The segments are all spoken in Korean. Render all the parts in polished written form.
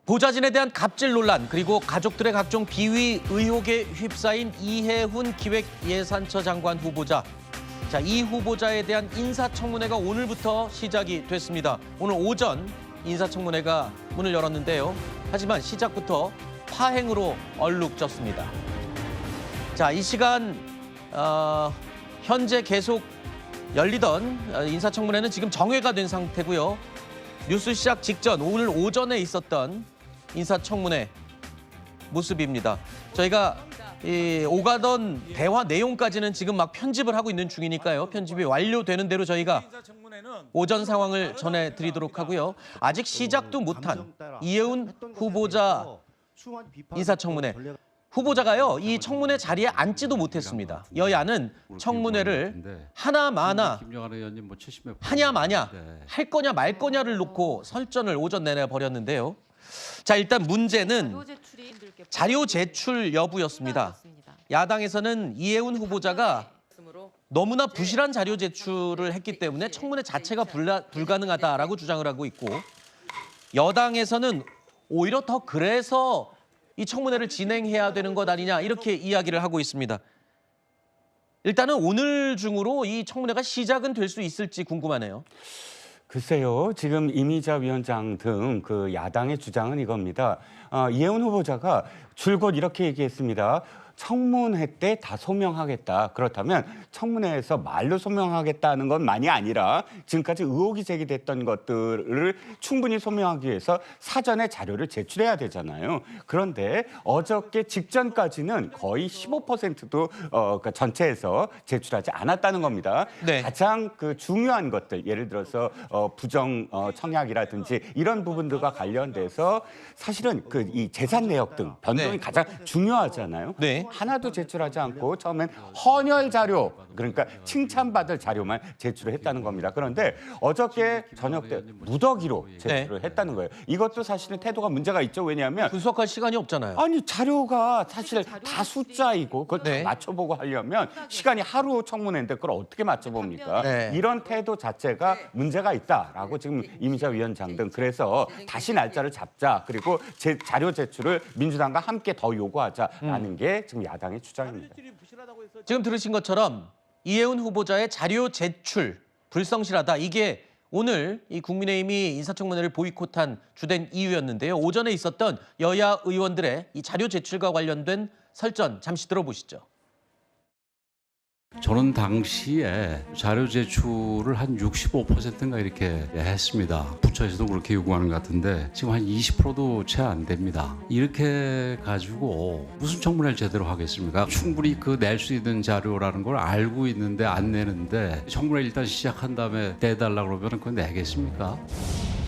보좌진에 대한 갑질 논란 그리고 가족들의 각종 비위 의혹에 휩싸인 이해훈 기획예산처 장관 후보자. 자, 이 후보자에 대한 인사청문회가 오늘부터 시작이 됐습니다. 오늘 오전 인사청문회가 문을 열었는데요. 하지만 시작부터 파행으로 얼룩졌습니다. 자, 이 시간 현재 계속 열리던 인사청문회는 지금 정회가 된 상태고요. 뉴스 시작 직전 오늘 오전에 있었던 인사청문회 모습입니다. 저희가 오가던 대화 내용까지는 지금 막 편집을 하고 있는 중이니까요. 편집이 완료되는 대로 저희가 오전 상황을 전해드리도록 하고요. 아직 시작도 못한 이해훈 후보자 인사청문회. 후보자가요, 이 청문회 자리에 앉지도 못했습니다. 여야는 청문회를 하나마나 하냐 마냐 할 거냐 말 거냐를 놓고 설전을 오전 내내 벌였는데요. 자, 일단 문제는 자료 제출 여부였습니다. 야당에서는 이해훈 후보자가 너무나 부실한 자료 제출을 했기 때문에 청문회 자체가 불가능하다라고 주장을 하고 있고, 여당에서는 오히려 더 그래서 이 청문회를 진행해야 되는 것 아니냐 이렇게 이야기를 하고 있습니다. 일단은 오늘 중으로 이 청문회가 시작은 될 수 있을지 궁금하네요. 글쎄요, 지금 이미자 위원장 등 그 야당의 주장은 이겁니다. 이해훈 후보자가 줄곧 이렇게 얘기했습니다. 청문회 때 다 소명하겠다. 그렇다면 청문회에서 말로 소명하겠다는 것만이 아니라 지금까지 의혹이 제기됐던 것들을 충분히 소명하기 위해서 사전에 자료를 제출해야 되잖아요. 그런데 어저께 직전까지는 거의 15%도 그러니까 전체에서 제출하지 않았다는 겁니다. 네. 가장 그 중요한 것들, 예를 들어서 부정 청약이라든지 이런 부분들과 관련돼서 사실은 그 이 재산 내역 등 변동이 네. 가장 중요하잖아요. 네. 하나도 제출하지 않고 처음엔 헌혈 자료, 그러니까 칭찬받을 자료만 제출을 했다는 겁니다. 그런데 어저께 저녁 때 무더기로 제출을 했다는 거예요. 이것도 사실은 태도가 문제가 있죠. 왜냐하면 분석할 시간이 없잖아요. 아니 자료가 사실 다 숫자이고 그걸 네. 다 맞춰보고 하려면 시간이 하루 청문회인데 그걸 어떻게 맞춰봅니까? 네. 이런 태도 자체가 문제가 있다라고 지금 이미자 위원장 등 그래서 다시 날짜를 잡자, 그리고 자료 제출을 민주당과 함께 더 요구하자라는 게 지금 야당의 주장입니다. 지금 들으신 것처럼 이해훈 후보자의 자료 제출 불성실하다. 이게 오늘 이 국민의힘이 인사청문회를 보이콧한 주된 이유였는데요. 오전에 있었던 여야 의원들의 이 자료 제출과 관련된 설전 잠시 들어보시죠. 저는 당시에 자료 제출을 한 65%인가 이렇게 했습니다. 부처에서도 그렇게 요구하는 것 같은데 지금 한 20%도 채 안 됩니다. 이렇게 가지고 무슨 청문회를 제대로 하겠습니까? 충분히 그 낼 수 있는 자료라는 걸 알고 있는데 안 내는데 청문회 일단 시작한 다음에 내달라고 그러면 그거 내겠습니까?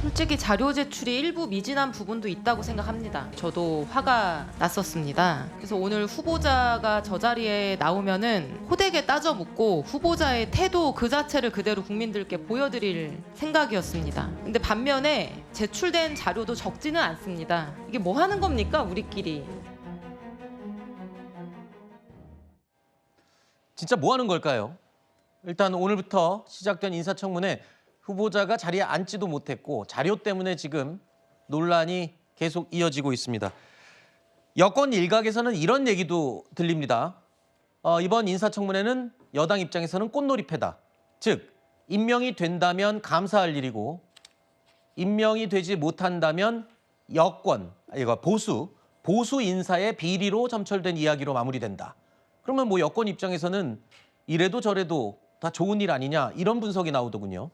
솔직히 자료 제출이 일부 미진한 부분도 있다고 생각합니다. 저도 화가 났었습니다. 그래서 오늘 후보자가 저 자리에 나오면은 호되게 따져 묻고 후보자의 태도 그 자체를 그대로 국민들께 보여드릴 생각이었습니다. 근데 반면에 제출된 자료도 적지는 않습니다. 이게 뭐 하는 겁니까, 우리끼리? 진짜 뭐 하는 걸까요? 일단 오늘부터 시작된 인사청문회, 후보자가 자리에 앉지도 못했고 자료 때문에 지금 논란이 계속 이어지고 있습니다. 여권 일각에서는 이런 얘기도 들립니다. 이번 인사청문회는 여당 입장에서는 꽃놀이패다. 즉, 임명이 된다면 감사할 일이고 임명이 되지 못한다면 여권, 보수 인사의 비리로 점철된 이야기로 마무리된다. 그러면 뭐 여권 입장에서는 이래도 저래도 다 좋은 일 아니냐 이런 분석이 나오더군요.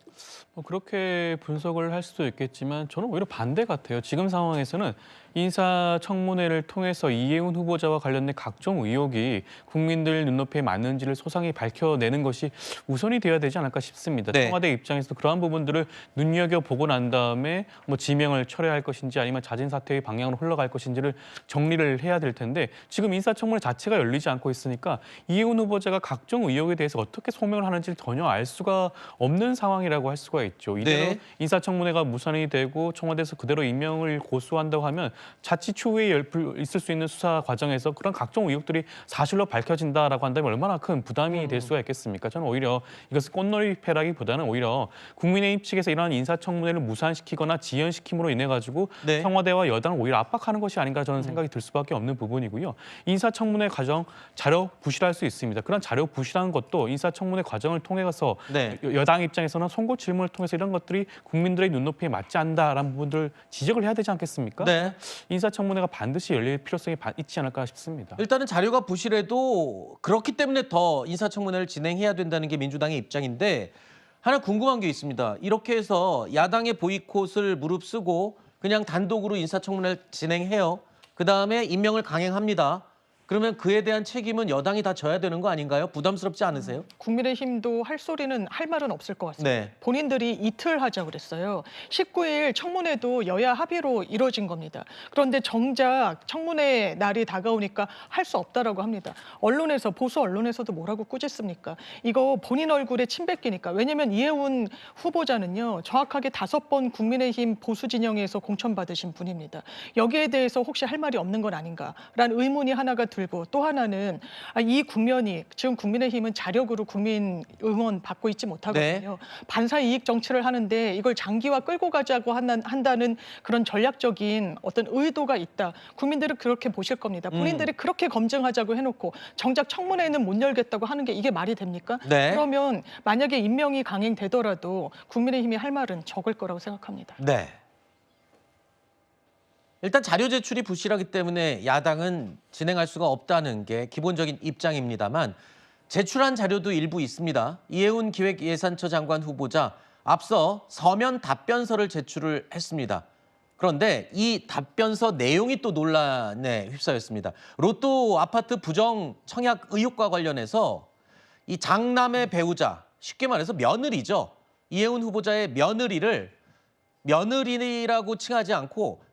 그렇게 분석을 할 수도 있겠지만 저는 오히려 반대 같아요. 지금 상황에서는 인사청문회를 통해서 이해훈 후보자와 관련된 각종 의혹이 국민들 눈높이에 맞는지를 소상히 밝혀내는 것이 우선이 되어야 되지 않을까 싶습니다. 네. 청와대 입장에서도 그러한 부분들을 눈여겨보고 난 다음에 뭐 지명을 철회할 것인지 아니면 자진 사퇴의 방향으로 흘러갈 것인지를 정리를 해야 될 텐데 지금 인사청문회 자체가 열리지 않고 있으니까 이해훈 후보자가 각종 의혹에 대해서 어떻게 소명을 하는 하는지를 전혀 알 수가 없는 상황이라고 할 수가 있죠. 이대로 네. 인사청문회가 무산이 되고 청와대에서 그대로 임명을 고수한다고 하면 자칫 추후에 있을 수 있는 수사 과정에서 그런 각종 의혹들이 사실로 밝혀진다라고 한다면 얼마나 큰 부담이 될 수가 있겠습니까? 저는 오히려 이것을 꽃놀이패라기보다는 오히려 국민의힘 측에서 이러한 인사청문회를 무산시키거나 지연시킴으로 인해 가지고 네. 청와대와 여당을 오히려 압박하는 것이 아닌가 저는 생각이 들 수밖에 없는 부분이고요. 인사청문회 과정 자료 부실할 수 있습니다. 그런 자료 부실한 것도 인사청문회 과정을 통해서 네. 여당 입장에서는 송곳 질문을 통해서 이런 것들이 국민들의 눈높이에 맞지 않는다라는 부분들을 지적을 해야 되지 않겠습니까? 네. 인사청문회가 반드시 열릴 필요성이 있지 않을까 싶습니다. 일단은 자료가 부실해도 그렇기 때문에 더 인사청문회를 진행해야 된다는 게 민주당의 입장인데 하나 궁금한 게 있습니다. 이렇게 해서 야당의 보이콧을 무릅쓰고 그냥 단독으로 인사청문회를 진행해요. 그다음에 임명을 강행합니다. 그러면 그에 대한 책임은 여당이 다 져야 되는 거 아닌가요? 부담스럽지 않으세요? 국민의힘도 할 말은 없을 것 같습니다. 네. 본인들이 이틀 하자고 그랬어요. 19일 청문회도 여야 합의로 이루어진 겁니다. 그런데 정작 청문회 날이 다가오니까 할 수 없다라고 합니다. 언론에서 보수 언론에서도 뭐라고 꾸짖습니까? 이거 본인 얼굴에 침 뱉기니까. 왜냐하면 이해훈 후보자는요. 정확하게 5번 국민의힘 보수 진영에서 공천받으신 분입니다. 여기에 대해서 혹시 할 말이 없는 건 아닌가라는 의문이 하나가 들고 또 하나는 이 국면이 지금 국민의힘은 자력으로 국민 응원 받고 있지 못하거든요. 반사 이익 정치를 하는데 이걸 장기화 끌고 가자고 한다는 그런 전략적인 어떤 의도가 있다. 국민들은 그렇게 보실 겁니다. 본인들이 그렇게 검증하자고 해놓고 정작 청문회는 못 열겠다고 하는 게 이게 말이 됩니까? 네. 그러면 만약에 임명이 강행되더라도 국민의힘이 할 말은 적을 거라고 생각합니다. 네. 일단 자료 제출이 부실하기 때문에 야당은 진행할 수가 없다는 게 기본적인 입장입니다만 제출한 자료도 일부 있습니다. 이해훈 기획예산처 장관 후보자 앞서 서면 답변서를 제출을 했습니다. 그런데 이 답변서 내용이 또 논란에 휩싸였습니다. 로또 아파트 부정 청약 의혹과 관련해서 이 장남의 배우자, 쉽게 말해서 며느리죠. 이해훈 후보자의 며느리를 며느리라고 칭하지 않고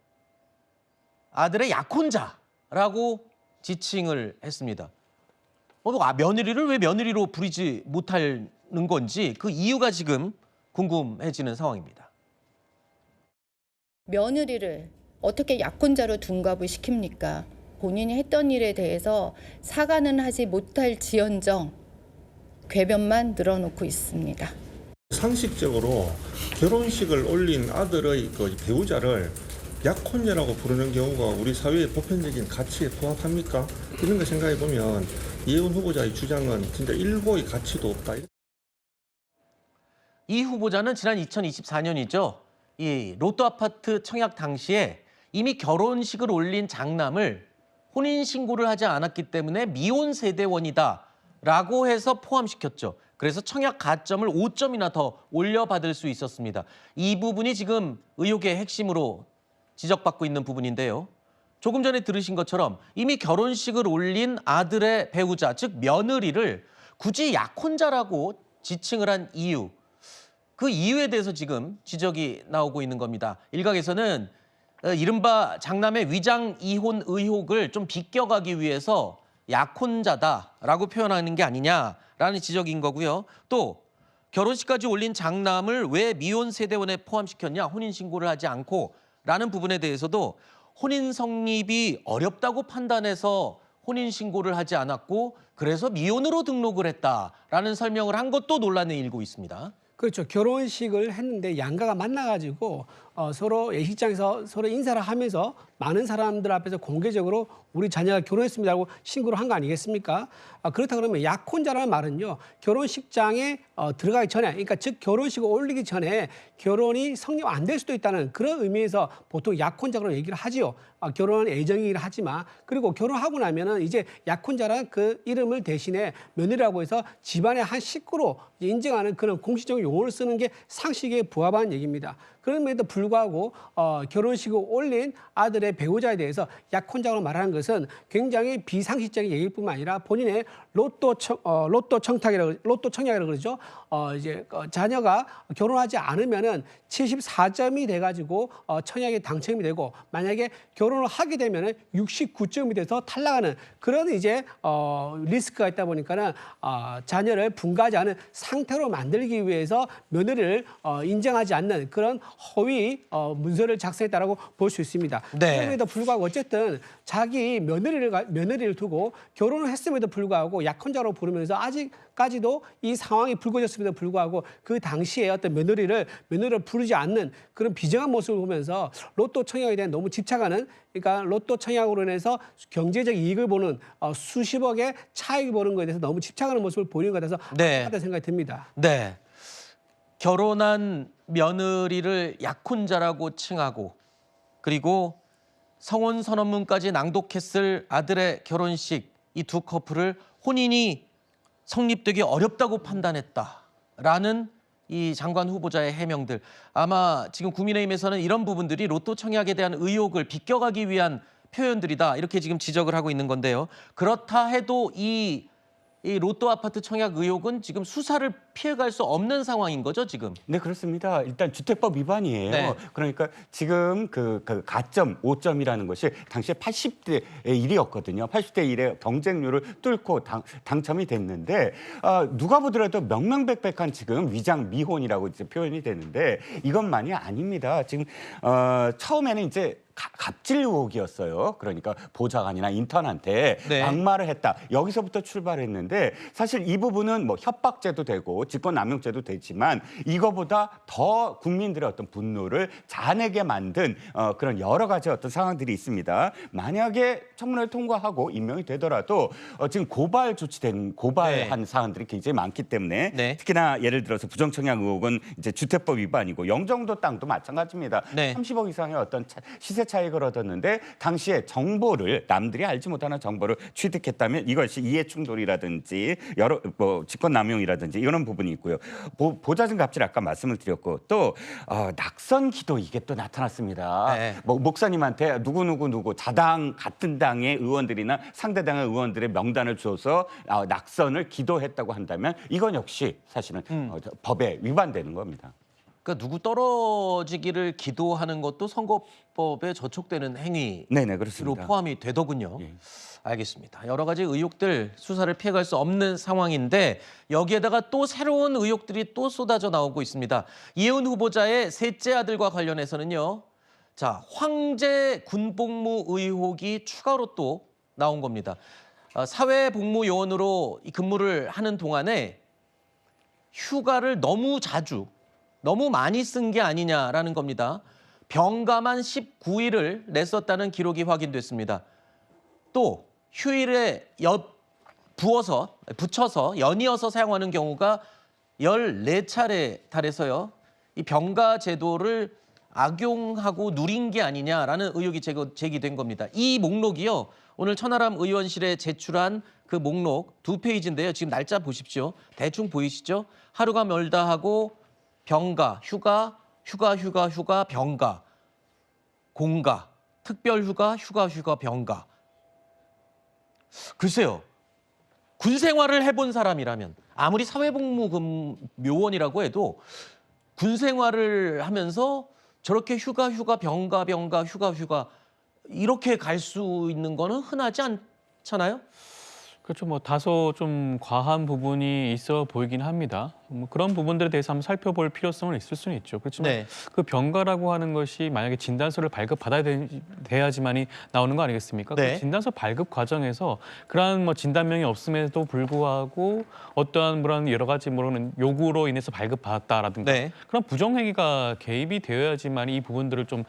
아들의 약혼자라고 지칭을 했습니다. 며느리를 왜 며느리로 부리지 못하는 건지 그 이유가 지금 궁금해지는 상황입니다. 며느리를 어떻게 약혼자로 둔갑을 시킵니까? 본인이 했던 일에 대해서 사과는 하지 못할 지연정 궤변만 늘어놓고 있습니다. 상식적으로 결혼식을 올린 아들의 그 배우자를 약혼녀라고 부르는 경우가 우리 사회의 보편적인 가치에 부합합니까? 이런 거 생각해 보면 이해훈 후보자의 주장은 진짜 일고의 가치도 없다. 이 후보자는 지난 2024년이죠. 이 로또 아파트 청약 당시에 이미 결혼식을 올린 장남을 혼인 신고를 하지 않았기 때문에 미혼 세대원이다라고 해서 포함시켰죠. 그래서 청약 가점을 5점이나 더 올려받을 수 있었습니다. 이 부분이 지금 의혹의 핵심으로 지적받고 있는 부분인데요. 조금 전에 들으신 것처럼 이미 결혼식을 올린 아들의 배우자, 즉 며느리를 굳이 약혼자라고 지칭을 한 이유, 그 이유에 대해서 지금 지적이 나오고 있는 겁니다. 일각에서는 이른바 장남의 위장 이혼 의혹을 좀 비껴가기 위해서 약혼자다라고 표현하는 게 아니냐라는 지적인 거고요. 또 결혼식까지 올린 장남을 왜 미혼 세대원에 포함시켰냐, 혼인신고를 하지 않고 라는 부분에 대해서도 혼인 성립이 어렵다고 판단해서 혼인신고를 하지 않았고 그래서 미혼으로 등록을 했다라는 설명을 한 것도 논란에 일고 있습니다. 그렇죠. 결혼식을 했는데 양가가 만나가지고 서로 예식장에서 서로 인사를 하면서 많은 사람들 앞에서 공개적으로 우리 자녀가 결혼했습니다라고 신고를 한 거 아니겠습니까? 그렇다 그러면 약혼자라는 말은요. 결혼식장에 들어가기 전에, 그러니까 즉 결혼식을 올리기 전에 결혼이 성립 안 될 수도 있다는 그런 의미에서 보통 약혼자로 얘기를 하지요. 결혼 애정이긴 하지만 그리고 결혼하고 나면은 이제 약혼자라는 그 이름을 대신에 며느리라고 해서 집안의 한 식구로 인정하는 그런 공식적인 용어를 쓰는 게 상식에 부합한 얘기입니다. 그럼에도 불구하고 결혼식을 올린 아들의 배우자에 대해서 약혼자로 말하는 것은 굉장히 비상식적인 얘기일 뿐만 아니라 본인의 로또 청약이라고 그러죠. 이제 자녀가 결혼하지 않으면은 74점이 돼가지고 청약에 당첨이 되고, 만약에 결혼을 하게 되면은 69점이 돼서 탈락하는 그런 이제 리스크가 있다 보니까는 자녀를 분가하지 않은 상태로 만들기 위해서 며느리를 인정하지 않는 그런 허위 문서를 작성했다라고 볼 수 있습니다. 네. 그럼에도 불구하고 어쨌든 자기 며느리를 두고 결혼을 했음에도 불구하고 약혼자로 부르면서 아직까지도 이 상황이 불거졌음에도 불구하고 그 당시에 어떤 며느리를 부르지 않는 그런 비정한 모습을 보면서 로또 청약에 대한 너무 집착하는, 그러니까 로또 청약으로 인해서 경제적 이익을 보는 수십억의 차익을 보는 것에 대해서 너무 집착하는 모습을 보이는 것 같아서 네. 안타깝다는 생각이 듭니다. 네. 결혼한 며느리를 약혼자라고 칭하고, 그리고 성혼 선언문까지 낭독했을 아들의 결혼식, 이 두 커플을 혼인이 성립되기 어렵다고 판단했다라는 이 장관 후보자의 해명들. 아마 지금 국민의힘에서는 이런 부분들이 로또 청약에 대한 의혹을 비껴가기 위한 표현들이다, 이렇게 지금 지적을 하고 있는 건데요. 그렇다 해도 이 로또 아파트 청약 의혹은 지금 수사를 피해갈 수 없는 상황인 거죠, 지금? 네, 그렇습니다. 일단 주택법 위반이에요. 네. 그러니까 지금 그 가점 5점이라는 것이 당시에 80대 1이었거든요. 80대 1의 경쟁률을 뚫고 당첨이 됐는데, 누가 보더라도 명명백백한 지금 위장 미혼이라고 이제 표현이 되는데, 이것만이 아닙니다. 지금 처음에는 이제 갑질 의혹이었어요. 그러니까 보좌관이나 인턴한테 네. 막말을 했다. 여기서부터 출발했는데, 사실 이 부분은 뭐 협박죄도 되고 직권남용죄도 되지만, 이거보다 더 국민들의 어떤 분노를 자아내게 만든 그런 여러 가지 어떤 상황들이 있습니다. 만약에 청문회를 통과하고 임명이 되더라도 지금 고발한 네. 사안들이 굉장히 많기 때문에, 네. 특히나 예를 들어서 부정청약 의혹은 이제 주택법 위반이고, 영종도 땅도 마찬가지입니다. 네. 30억 이상의 어떤 시세 차익을 얻었는데, 당시에 정보를, 남들이 알지 못하는 정보를 취득했다면 이것이 이해충돌이라든지 여러 직권남용이라든지 이런 부분이 있고요. 보좌진 갑질 아까 말씀을 드렸고, 또 낙선 기도, 이게 또 나타났습니다. 네. 목사님한테 누구 자당 같은 당의 의원들이나 상대 당의 의원들의 명단을 줘서 낙선을 기도했다고 한다면, 이건 역시 사실은 법에 위반되는 겁니다. 그러니까 누구 떨어지기를 기도하는 것도 선거법에 저촉되는 행위로 네네, 그렇습니다. 포함이 되더군요. 예. 알겠습니다. 여러 가지 의혹들, 수사를 피해갈 수 없는 상황인데, 여기에다가 또 새로운 의혹들이 또 쏟아져 나오고 있습니다. 이혜훈 후보자의 셋째 아들과 관련해서는요, 자, 황제 군복무 의혹이 추가로 또 나온 겁니다. 사회복무요원으로 근무를 하는 동안에 휴가를 너무 많이 쓴 게 아니냐라는 겁니다. 병가만 19일을 냈었다는 기록이 확인됐습니다. 또 휴일에 붙여서 연이어서 사용하는 경우가 14차례 달해서요, 이 병가 제도를 악용하고 누린 게 아니냐라는 의혹이 제기된 겁니다. 이 목록이요, 오늘 천하람 의원실에 제출한 그 목록 2페이지인데요. 지금 날짜 보십시오. 대충 보이시죠? 하루가 멀다 하고 병가, 휴가, 병가, 공가, 특별휴가, 휴가, 병가. 글쎄요, 군 생활을 해본 사람이라면, 아무리 사회복무 묘원이라고 해도 군 생활을 하면서 저렇게 휴가, 병가, 휴가 이렇게 갈 수 있는 거는 흔하지 않잖아요? 그렇죠. 뭐 다소 좀 과한 부분이 있어 보이긴 합니다. 뭐 그런 부분들에 대해서 한번 살펴볼 필요성은 있을 수는 있죠. 그렇지만 네. 그 병가라고 하는 것이 만약에 진단서를 발급받아야 돼야지만이 나오는 거 아니겠습니까? 네. 그 진단서 발급 과정에서 그러한 뭐 진단명이 없음에도 불구하고 어떠한 그런 여러 가지 모르는 요구로 인해서 발급받았다라든가 네. 그런 부정행위가 개입이 되어야지만 이 부분들을 좀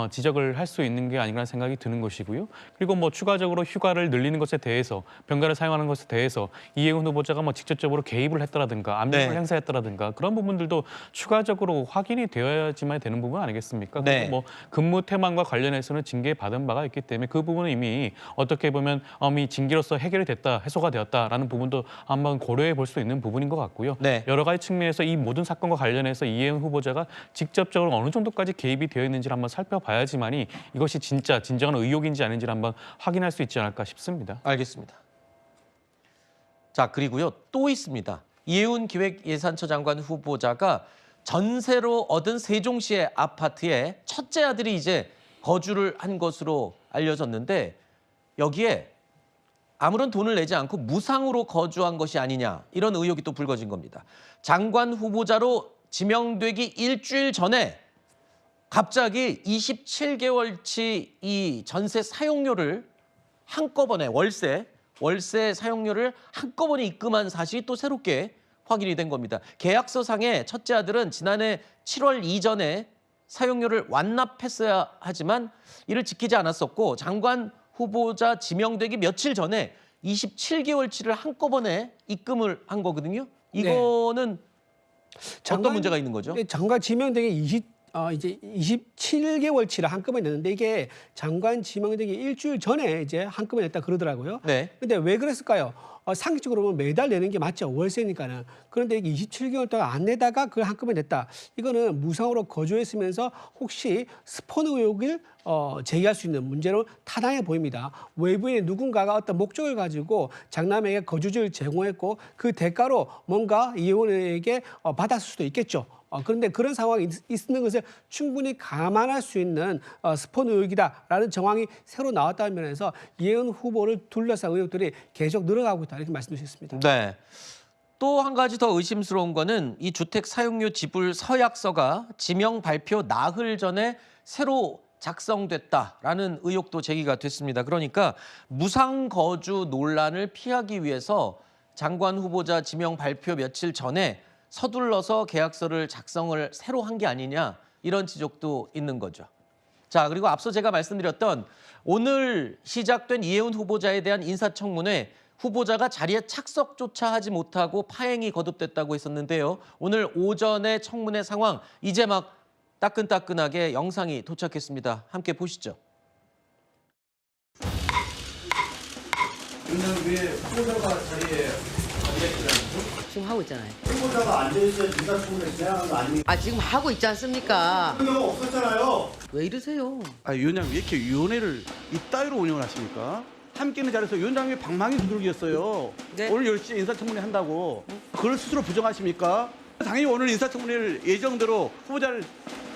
지적을 할 수 있는 게 아닌가 생각이 드는 것이고요. 그리고 뭐 추가적으로 휴가를 늘리는 것에 대해서 병가를 사용하는 것에 대해서 이혜훈 후보자가 뭐 직접적으로 개입을 했다라든가 압력을 네. 행사했다라든가 그런 부분들도 추가적으로 확인이 되어야지만 되는 부분 아니겠습니까? 네. 그리고 뭐 근무 태만과 관련해서는 징계받은 바가 있기 때문에 그 부분은 이미 어떻게 보면 이미 징계로서 해결이 됐다, 해소가 되었다라는 부분도 한번 고려해 볼 수 있는 부분인 것 같고요. 네. 여러 가지 측면에서 이 모든 사건과 관련해서 이혜훈 후보자가 직접적으로 어느 정도까지 개입이 되어 있는지를 한번 살펴봐야지만이 이것이 진정한 의혹인지 아닌지를 한번 확인할 수 있지 않을까 싶습니다. 알겠습니다. 자, 그리고요, 또 있습니다. 이해훈 기획예산처 장관 후보자가 전세로 얻은 세종시의 아파트에 첫째 아들이 이제 거주를 한 것으로 알려졌는데 여기에 아무런 돈을 내지 않고 무상으로 거주한 것이 아니냐 이런 의혹이 또 불거진 겁니다. 장관 후보자로 지명되기 일주일 전에 갑자기 27개월치 이 전세 사용료를 한꺼번에 월세 사용료를 한꺼번에 입금한 사실이 또 새롭게 확인이 된 겁니다. 계약서상에 첫째 아들은 지난해 7월 이전에 사용료를 완납했어야 하지만 이를 지키지 않았었고 장관 후보자 지명되기 며칠 전에 27개월치를 한꺼번에 입금을 한 거거든요. 이거는 어떤 문제가 있는 거죠? 장관 지명되기 이제 27개월치를 한꺼번에 냈는데 이게 장관 지명되기 일주일 전에 이제 한꺼번에 냈다 그러더라고요. 네. 근데 왜 그랬을까요? 상식적으로 보면 매달 내는 게 맞죠. 월세니까는. 그런데 이게 27개월 동안 안 내다가 그걸 한꺼번에 냈다. 이거는 무상으로 거주했으면서 혹시 스폰 의혹을 제기할 수 있는 문제로 타당해 보입니다. 외부의 누군가가 어떤 목적을 가지고 장남에게 거주지를 제공했고 그 대가로 뭔가 이혼에게 받았을 수도 있겠죠. 그런데 그런 상황이 있는 것을 충분히 감안할 수 있는 스폰 의혹이다라는 정황이 새로 나왔다는 면에서 이해훈 후보를 둘러싼 의혹들이 계속 늘어가고 있다 이렇게 말씀드리겠습니다. 네. 또 한 가지 더 의심스러운 거는 이 주택 사용료 지불 서약서가 지명 발표 나흘 전에 새로 작성됐다라는 의혹도 제기가 됐습니다. 그러니까 무상 거주 논란을 피하기 위해서 장관 후보자 지명 발표 며칠 전에 서둘러서 계약서를 작성을 새로 한 게 아니냐 이런 지적도 있는 거죠. 자, 그리고 앞서 제가 말씀드렸던 오늘 시작된 이해훈 후보자에 대한 인사청문회 후보자가 자리에 착석조차 하지 못하고 파행이 거듭됐다고 했었는데요. 오늘 오전에 청문회 상황 이제 막 따끈따끈하게 영상이 도착했습니다. 함께 보시죠. 지금 하고 있잖아요. 후보자가 앉아있어야 인사청문회 진행하는 거 아닙니까? 지금 하고 있지 않습니까? 그런 경우 없었잖아요. 왜 이러세요? 위원장님 왜 이렇게 위원회를 이따위로 운영을 하십니까? 함께 있는 자리에서 위원장님이 방망이 두들기였어요. 네. 오늘 10시에 인사청문회 한다고. 그걸 스스로 부정하십니까? 당연히 오늘 인사청문회를 예정대로 후보자를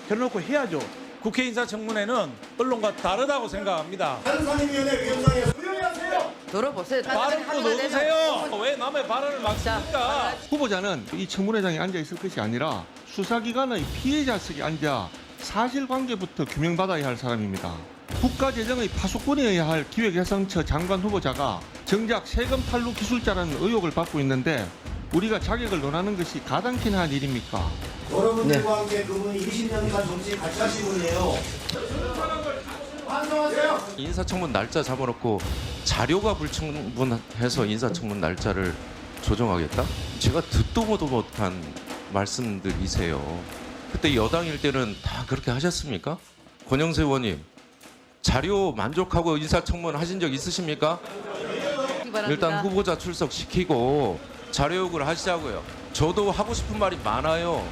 데려놓고 해야죠. 국회 인사청문회는 언론과 다르다고 생각합니다. 상임위원회 위원장이에요. 조용히 하세요. 들어보세요. 발언 또 넣으세요. 왜 남의 발언을 막습니까? 후보자는 이 청문회장에 앉아 있을 것이 아니라 수사기관의 피해자 측에 앉아 사실관계부터 규명받아야 할 사람입니다. 국가재정의 파수꾼이어야 할 기획예산처 장관 후보자가 정작 세금 탈루 기술자라는 의혹을 받고 있는데 우리가 자격을 논하는 것이 가당키나 한 일입니까? 여러분들과 함께 그분이 20년간 정치 같이 하신 분이에요. 반성하세요. 인사청문 날짜 잡아놓고 자료가 불충분해서 인사청문 날짜를 조정하겠다? 제가 듣도 보도 못한 말씀들이세요. 그때 여당일 때는 다 그렇게 하셨습니까? 권영세 의원님, 자료 만족하고 인사청문 하신 적 있으십니까? 일단 후보자 출석시키고 자료 요구를 하시자고요. 저도 하고 싶은 말이 많아요.